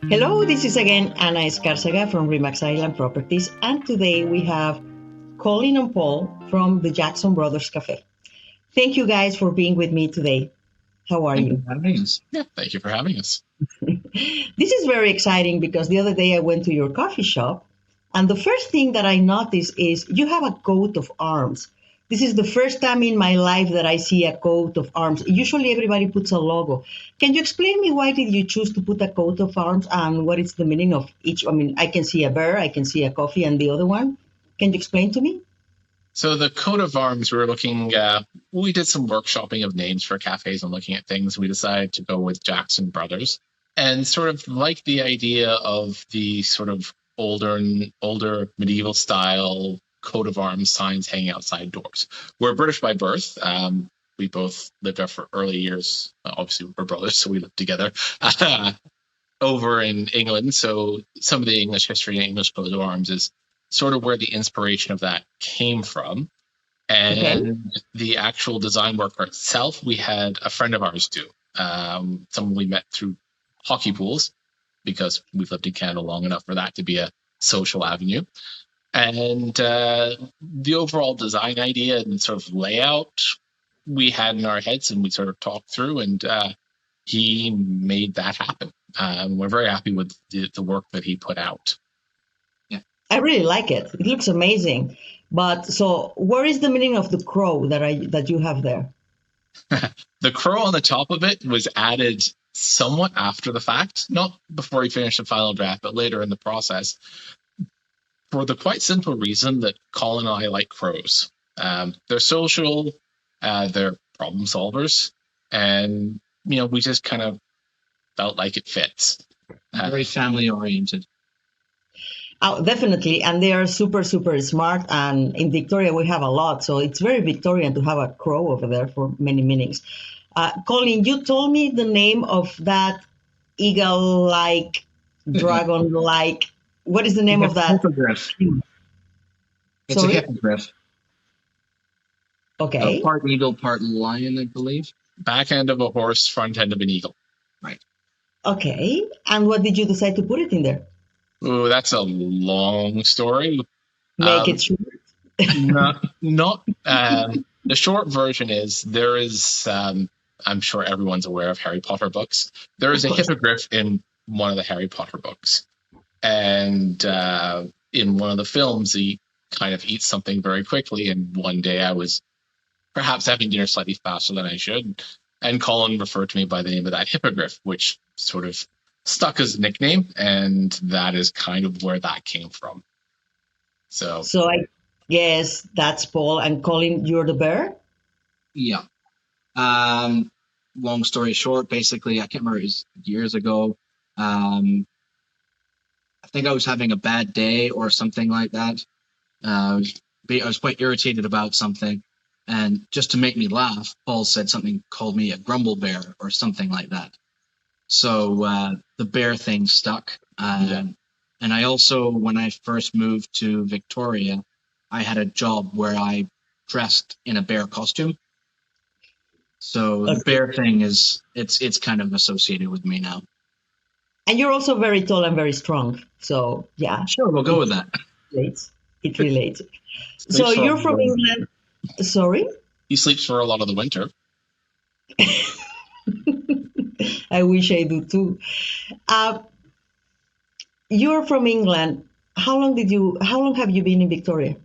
Hello, this is again Ana Escarzaga from ReMax Island Properties, and today we have Colin and Paul from the Jackson Brothers Cafe. Thank you guys for being with me today. How are Thank you you? for having us. Yeah, thank you for having us. This is very exciting because the other day I went to your coffee shop, and the first thing that I noticed is you have a coat of arms. This is the first time in my life that I see a coat of arms. Usually everybody puts a logo. Can you explain me why did you choose to put a coat of arms and what is the meaning of each? I mean, I can see a bear, I can see a coffee, and the other one. Can you explain to me? So the coat of arms, we were looking, we did some workshopping of names for cafes and looking at things. We decided to go with Jackson Brothers and sort of like the idea of the sort of older medieval style coat of arms signs hanging outside doors. We're British by birth. We both lived our early years. Obviously, we're brothers, so we lived together over in England. So some of the English history and English coat of arms is sort of where the inspiration of that came from. Okay. And the actual design work itself, we had a friend of ours do. Someone we met through hockey pools because we've lived in Canada long enough for that to be a social avenue. And the overall design idea and sort of layout we had in our heads and we sort of talked through, and he made that happen. We're very happy with the work that he put out. I really like it. It looks amazing. But so where is the meaning of the crow that you have there? The crow on the top of it was added somewhat after the fact, not before he finished the final draft, but later in the process, for the quite simple reason that Colin and I like crows. They're social, they're problem solvers, and we just kind of felt like it fits. Very family oriented. Oh, definitely. And they are super, super smart. And in Victoria, we have a lot. So it's very Victorian to have a crow over there for many meanings. Colin, you told me the name of that eagle like, dragon like. What is the name of that? Hippogriff. It's Sorry? a hippogriff. Okay. Part eagle, part lion, I believe. Back end of a horse, front end of an eagle. Right. Okay. And what did you decide to put it in there? Oh, that's a long story. Make it short. Not the short version is there is I'm sure everyone's aware of Harry Potter books. There is a hippogriff in one of the Harry Potter books, and in one of the films he kind of eats something very quickly, and one day I was perhaps having dinner slightly faster than I should, and Colin referred to me by the name of that hippogriff, which sort of stuck as a nickname, and that is kind of where that came from. So I guess that's Paul, and Colin, you're the bear? Yeah. Long story short, basically, I can't remember, it was years ago. I think I was having a bad day or something like that. I was quite irritated about something. And just to make me laugh, Paul said something, called me a grumble bear or something like that. So the bear thing stuck. And I also, when I first moved to Victoria, I had a job where I dressed in a bear costume. So the bear thing it's kind of associated with me now. And you're also very tall and very strong. So yeah. Sure, we'll go with that. It relates. So you're from England. Sorry? He sleeps for a lot of the winter. I wish I do too. You're from England. How long have you been in Victoria?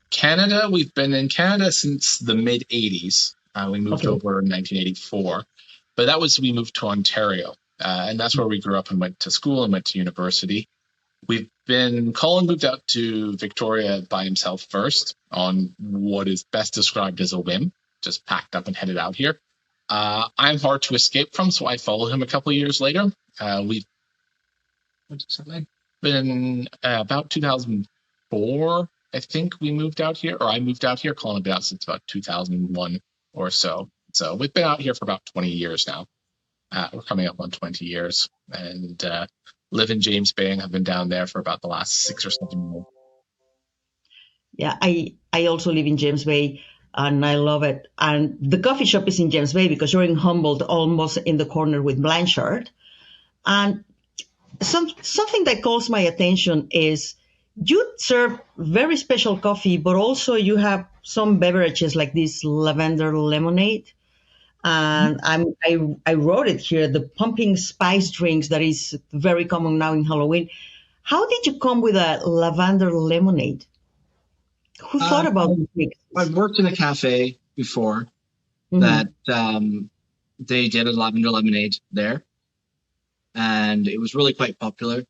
Canada, we've been in Canada since the mid 80s. We moved over in 1984, but we moved to Ontario, and that's where we grew up and went to school and went to university. Colin moved out to Victoria by himself first on what is best described as a whim, just packed up and headed out here. I'm hard to escape from, so I followed him a couple of years later. We've been about 2004, I think we moved out here, or I moved out here. Colin had been out since about 2001 or so. So we've been out here for about 20 years now. We're coming up on 20 years, and live in James Bay and have been down there for about the last 6 or 7 years. Yeah, I also live in James Bay. and I love it. And the coffee shop is in James Bay because you're in Humboldt, almost in the corner with Blanchard. And something that calls my attention is you serve very special coffee, but also you have some beverages like this lavender lemonade. And I wrote it here, the pumpkin spice drinks that is very common now in Halloween. How did you come with a lavender lemonade? Who thought about this? I've worked in a cafe before Mhm. that they did a lavender lemonade there, and it was really quite popular.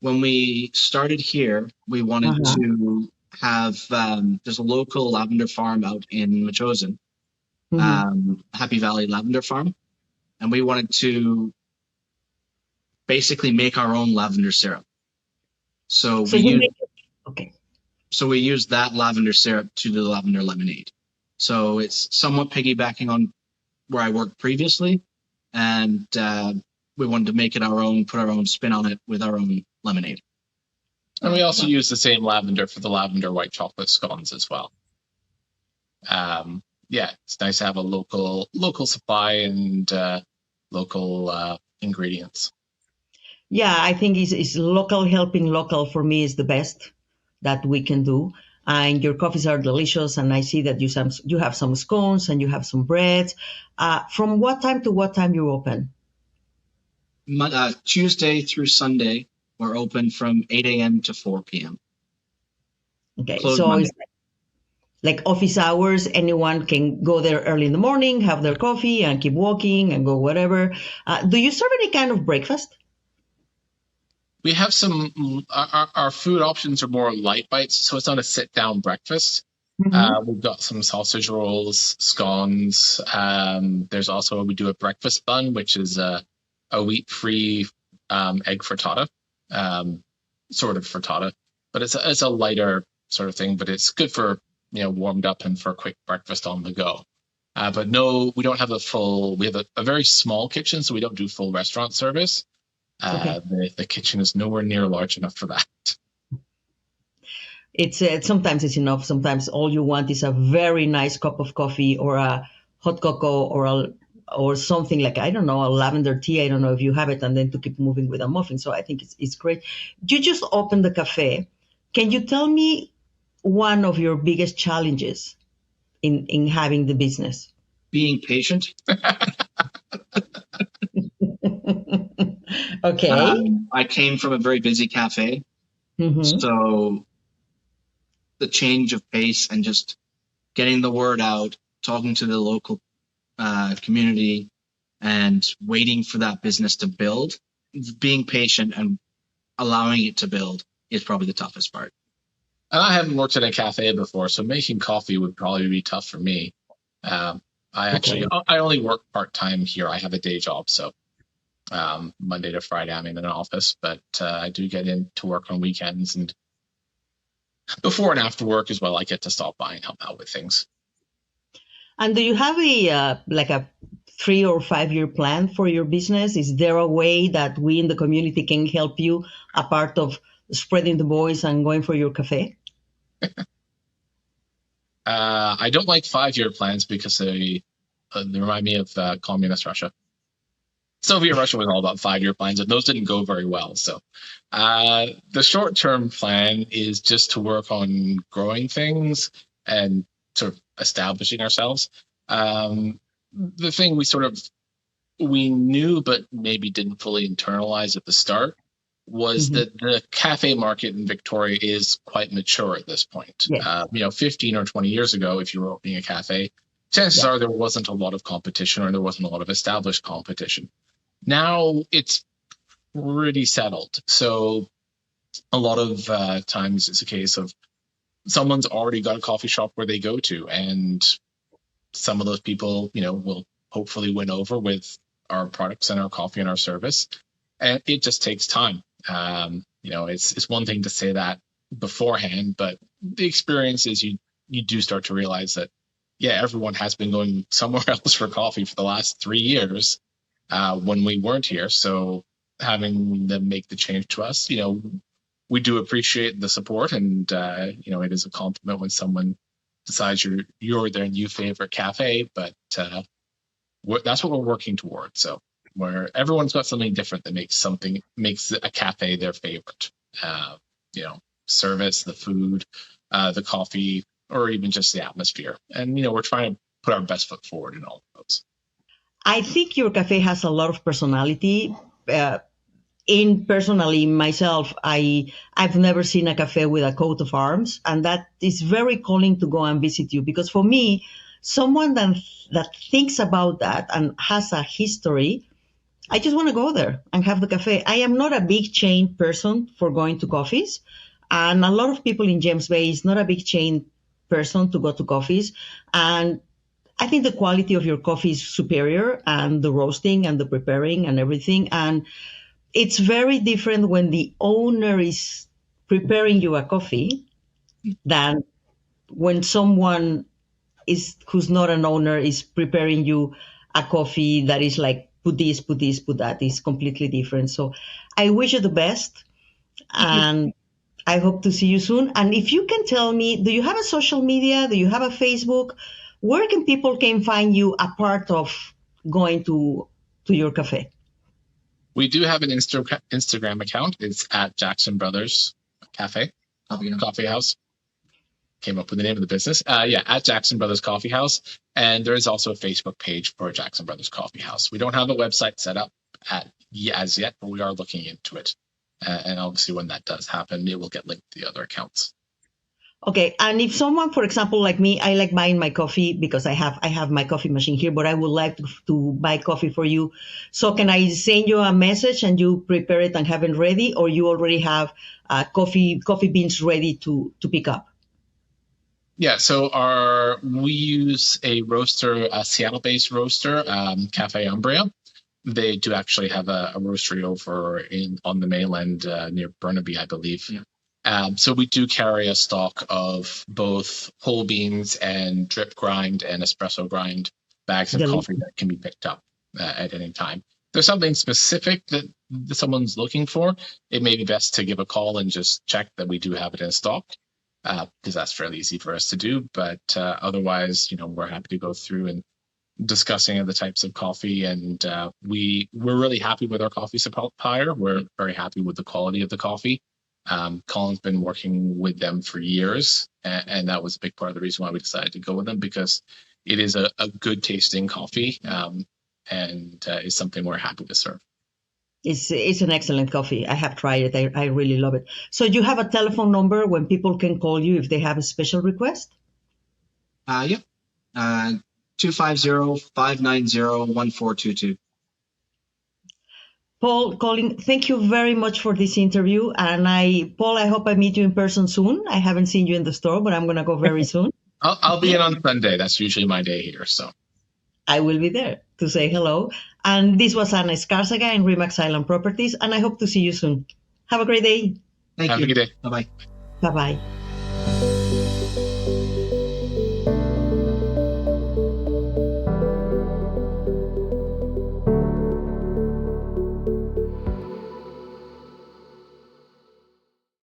When we started here, we wanted Uh-huh. to have there's a local lavender farm out in Machosen, Mhm. Happy Valley Lavender Farm, and we wanted to basically make our own lavender syrup. So So we you used make it. Okay. that lavender syrup to do the lavender lemonade. So it's somewhat piggybacking on where I worked previously, and we wanted to make it our own, put our own spin on it with our own lemonade. And we also use the same lavender for the lavender white chocolate scones as well. Yeah, it's nice to have a local supply and local ingredients. Yeah, I think it's local helping local for me is the best that we can do. And your coffees are delicious, and I see that you have some scones and you have some breads. From what time to what time you open? Tuesday through Sunday, we're open from 8 a.m. to 4 p.m. Okay, Closed so Monday. it's like office hours. Anyone can go there early in the morning, have their coffee, and keep walking and go whatever. Do you serve any kind of breakfast? We have our food options are more light bites, so it's not a sit down breakfast. Mm-hmm. We've got some sausage rolls, scones. There's also, we do a breakfast bun, which is a wheat free egg frittata, um, sort of frittata, but it's a lighter sort of thing, but it's good for, warmed up and for a quick breakfast on the go. But no, we don't have we have a very small kitchen, so we don't do full restaurant service. Okay. The kitchen is nowhere near large enough for that. It's sometimes it's enough. Sometimes all you want is a very nice cup of coffee or a hot cocoa or something like, I don't know, a lavender tea. I don't know if you have it, and then to keep moving with a muffin. So I think it's great. You just opened the cafe. Can you tell me one of your biggest challenges in having the business? Being patient. Okay. I came from a very busy cafe, Mm-hmm. so the change of pace and just getting the word out, talking to the local community, and waiting for that business to build, being patient and allowing it to build is probably the toughest part. And I haven't worked in a cafe before, so making coffee would probably be tough for me. Um, Okay. I only work part time here. I have a day job, so Monday to Friday I'm in an office, but I do get in to work on weekends and before and after work as well. I get to stop by and help out with things. And do you have a like a 3 or 5 year plan for your business? Is there a way that we in the community can help you, a part of spreading the voice and going for your cafe? I don't like 5 year plans because they remind me of communist Russia. Soviet Russia was all about 5 year plans, and those didn't go very well. So the short term plan is just to work on growing things and sort of establishing ourselves. The thing we knew but maybe didn't fully internalize at the start was Hmm. that the cafe market in Victoria is quite mature at this point. Yes. 15 or 20 years ago, if you were opening a cafe, chances Yeah. are there wasn't a lot of competition or there wasn't a lot of established competition. Now it's pretty settled. So a lot of times it's a case of someone's already got a coffee shop where they go to, and some of those people, will hopefully win over with our products and our coffee and our service. And it just takes time. It's one thing to say that beforehand, but the experience is you do start to realize that, yeah, everyone has been going somewhere else for coffee for the last 3 years when we weren't here. So having them make the change to us, we do appreciate the support, and it is a compliment when someone decides you're their new favorite cafe, but that's what we're working towards. So where everyone's got something different that makes a cafe their favorite. Service, the food, the coffee, or even just the atmosphere. And we're trying to put our best foot forward in all of those. I think your cafe has a lot of personality. Personally, myself, I've never seen a cafe with a coat of arms, and that is very calling to go and visit you, because for me, someone that thinks about that and has a history, I just want to go there and have the cafe. I am not a big chain person for going to coffees, and a lot of people in James Bay is not a big chain person to go to coffees. And I think the quality of your coffee is superior, and the roasting and the preparing and everything. And it's very different when the owner is preparing you a coffee than when someone who's not an owner is preparing you a coffee that is like, put this, put this, put that. Is completely different. So I wish you the best, and I hope to see you soon. And if you can tell me, do you have a social media? Do you have a Facebook? Where can people find you apart of going to your cafe? We do have an Instagram account. It's at Jackson Brothers Coffeehouse. Came up with the name of the business. At Jackson Brothers Coffeehouse. And there is also a Facebook page for Jackson Brothers Coffeehouse. We don't have a website set up as yet, but we are looking into it. And obviously when that does happen, it will get linked to the other accounts. Okay. And if someone, for example, like me, I like buying my coffee because I have my coffee machine here, but I would like to buy coffee for you. So can I send you a message and you prepare it and have it ready, or you already have coffee beans ready to pick up? Yeah, so we use a roaster, a Seattle-based roaster, Cafe Umbria. They do actually have a roastery over on the mainland near Burnaby, I believe. Yeah. So we do carry a stock of both whole beans and drip grind and espresso grind bags of coffee that can be picked up at any time. If there's something specific that someone's looking for, it may be best to give a call and just check that we do have it in stock, because that's fairly easy for us to do. But otherwise, we're happy to go through and discussing the types of coffee, and we're really happy with our coffee supplier. We're very happy with the quality of the coffee. Colin's been working with them for years, and that was a big part of the reason why we decided to go with them, because it is a good tasting coffee, and is something we're happy to serve. It's an excellent coffee. I have tried it. I really love it. So you have a telephone number when people can call you if they have a special request? Yep. 250-590-1422. Colin, thank you very much for this interview. And Paul, I hope I meet you in person soon. I haven't seen you in the store, but I'm going to go very soon. I'll be in on Sunday. That's usually my day here. So I will be there to say hello. And this was Ana Escarzaga in ReMax Island Properties. And I hope to see you soon. Have a great day. Thank you. Have a good day. Bye-bye. Bye-bye.